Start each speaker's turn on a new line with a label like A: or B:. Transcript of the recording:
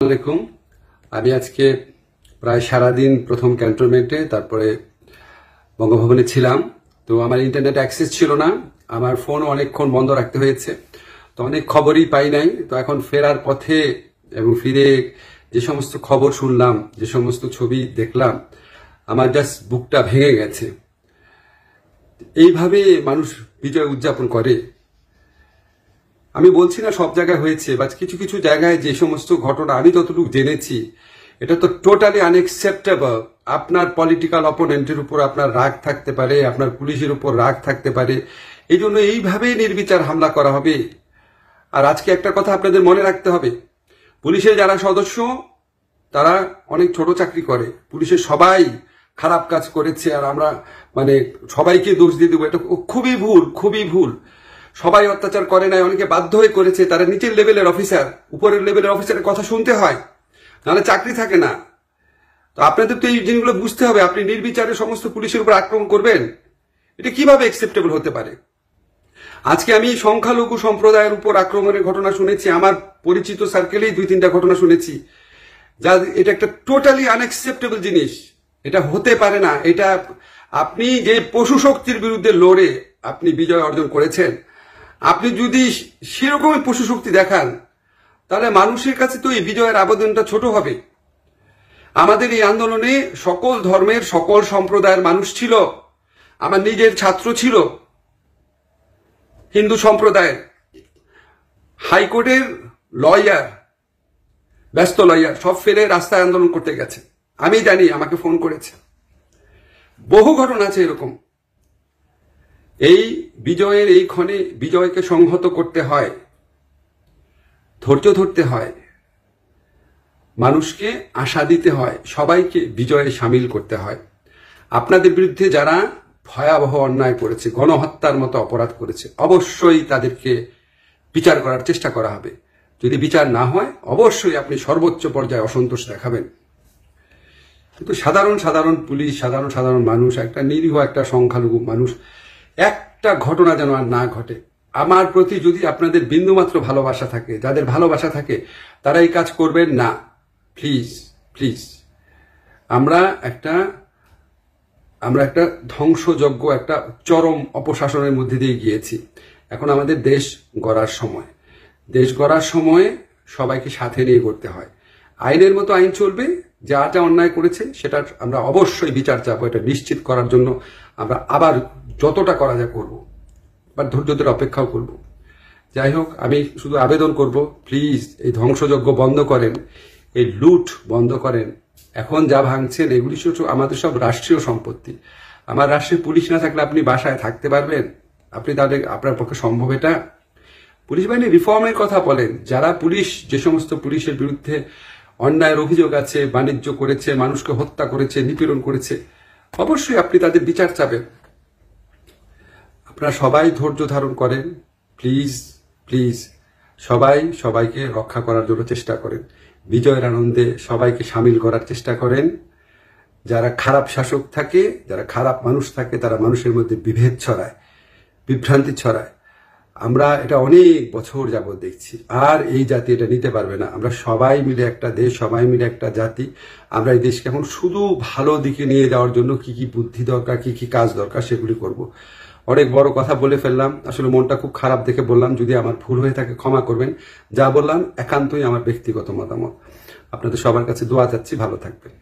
A: আলাইকুম। আমি আজকে প্রায় সারাদিন প্রথম ক্যান্টনমেন্টে, তারপরে বঙ্গভবনে ছিলাম। তো আমার ইন্টারনেট অ্যাক্সেস ছিল না, আমার ফোন অনেকক্ষণ বন্ধ রাখতে হয়েছে, তো অনেক খবরই পাই নাই। তো এখন ফেরার পথে এবং ফিরে যে সমস্ত খবর শুনলাম, যে সমস্ত ছবি দেখলাম, আমার জাস্ট বুকটা ভেঙে গেছে। এইভাবে মানুষ বিজয় উদযাপন করে? আমি বলছি না সব জায়গায় হয়েছে, বা কিছু কিছু জায়গায় যে সমস্ত ঘটনা আমি যতটুকু জেনেছি, এটা তো টোটালি আনএক্সেপ্টেবল। আপনার পলিটিক্যাল অপোনেন্টের উপর আপনার রাগ থাকতে পারে, আপনার পুলিশের উপর রাগ থাকতে পারে, এই জন্য এইভাবে নির্বিচার হামলা করা হবে? আর আজকে একটা কথা আপনাদের মনে রাখতে হবে, পুলিশের যারা সদস্য তারা অনেক ছোট চাকরি করে, পুলিশের সবাই খারাপ কাজ করেছে, আর আমরা সবাইকে দোষ দিয়ে দেবো, এটা খুবই ভুল, খুবই ভুল। সবাই অত্যাচার করে নাই, অনেকে বাধ্য হয়ে করেছে, তারা নিচের লেভেলের অফিসার, উপরের লেভেলের অফিসারের কথা শুনতে হয়, নাহলে চাকরি থাকে না। তো আপনাদের তো এই জিনিসগুলো বুঝতে হবে। আপনি নির্বিচারে সমস্ত পুলিশের উপর আক্রমণ করবেন, এটা কিভাবে অ্যাকসেপ্টেবল হতে পারে? আজকে আমি সংখ্যালঘু সম্প্রদায়ের উপর আক্রমণের ঘটনা শুনেছি, আমার পরিচিত সার্কেলেই 2-3টা ঘটনা শুনেছি, যা এটা একটা টোটালি আনএক্সেপ্টেবল জিনিস। এটা হতে পারে না। এটা আপনি যে পশু শক্তির বিরুদ্ধে লড়ে আপনি বিজয় অর্জন করেছেন, আপনি যদি সেরকমই পশু শক্তি দেখান, তাহলে মানুষের কাছে তো এই বিজয়ের আবেদনটা ছোট হবে। আমাদের এই আন্দোলনে সকল ধর্মের সকল সম্প্রদায়ের মানুষ ছিল। আমার নিজের ছাত্র ছিল হিন্দু সম্প্রদায়ের, হাইকোর্টের লয়ার, ব্যস্ত লয়ার, সব ফেলে রাস্তায় আন্দোলন করতে গেছে। আমি জানি, আমাকে ফোন করেছে। বহু ঘটনা আছে এরকম। এই বিজয়ের এই ক্ষণে বিজয়কে সংহত করতে হয়, ধৈর্য ধরতে হয়, মানুষকে আশা দিতে হয়, সবাইকে বিজয়ে সামিল করতে হয়। আপনাদের বিরুদ্ধে যারা ভয়াবহ অন্যায় করেছে, গণহত্যার মতো অপরাধ করেছে, অবশ্যই তাদেরকে বিচার করার চেষ্টা করা হবে। যদি বিচার না হয়, অবশ্যই আপনি সর্বোচ্চ পর্যায়ে অসন্তোষ দেখাবেন। কিন্তু সাধারণ সাধারণ পুলিশ, সাধারণ সাধারণ মানুষ, একটা নিরীহ একটা সংখ্যালঘু মানুষ, একটা ঘটনা যেন আর না ঘটে। আমার প্রতি যদি আপনাদের বিন্দুমাত্র ভালোবাসা থাকে, যাদের ভালোবাসা থাকে, তারা এই কাজ করবেন না, প্লিজ প্লিজ। আমরা একটা ধ্বংসযজ্ঞ, একটা চরম অপশাসনের মধ্যে দিয়ে গিয়েছি। এখন আমাদের দেশ গড়ার সময়। দেশ গড়ার সময়ে সবাইকে সাথে নিয়ে করতে হয়। আইনের মতো আইন চলবে, যা অন্যায় করেছে সেটা আমরা অবশ্যই বিচার চাবো। এটা নিশ্চিত করার জন্য আমরা আবার যতটা করা যায় করবো, বা ধৈর্য ধরে অপেক্ষাও করব। যাই হোক, আমি শুধু আবেদন করব, প্লিজ এই ধ্বংসযজ্ঞ বন্ধ করেন, এই লুট বন্ধ করেন। এখন যা ভাঙছেন এগুলি আমাদের সব রাষ্ট্রীয় সম্পত্তি। আমার রাষ্ট্রের পুলিশ না থাকলে আপনি বাসায় থাকতে পারবেন? আপনার পক্ষে সম্ভব এটা? পুলিশ বাহিনী রিফর্মের কথা বলেন। যারা পুলিশ, যে সমস্ত পুলিশের বিরুদ্ধে অন্যায়ের অভিযোগ আছে, বাণিজ্য করেছে, মানুষকে হত্যা করেছে, নিপীড়ন করেছে, অবশ্যই আপনি তাদের বিচার চাবেন। আপনারা সবাই ধৈর্য ধারণ করেন, প্লিজ প্লিজ। সবাই সবাইকে রক্ষা করার জন্য চেষ্টা করেন, বিজয়ের আনন্দে সবাইকে সামিল করার চেষ্টা করেন। যারা খারাপ শাসক থাকে, যারা খারাপ মানুষ থাকে, তারা মানুষের মধ্যে বিভেদ ছড়ায়, বিভ্রান্তি ছড়ায়। আমরা এটা অনেক বছর যাবৎ দেখছি। আর এই জাতি এটা নিতে পারবে না। আমরা সবাই মিলে একটা দেশ, সবাই মিলে একটা জাতি। আমরা এই দেশকে এখন শুধু ভালো দিকে নিয়ে যাওয়ার জন্য কি কি বুদ্ধি দরকার, কি কি কাজ দরকার, সেগুলি করব। অনেক বড় কথা বলে ফেললাম, আসলে মনটা খুব খারাপ দেখে বললাম। যদি আমার ভুল হয়ে থাকে ক্ষমা করবেন। যা বললাম একান্তই আমার ব্যক্তিগত মতামত। আপনাদের সবার কাছে দোয়া চাচ্ছি, ভালো থাকবেন।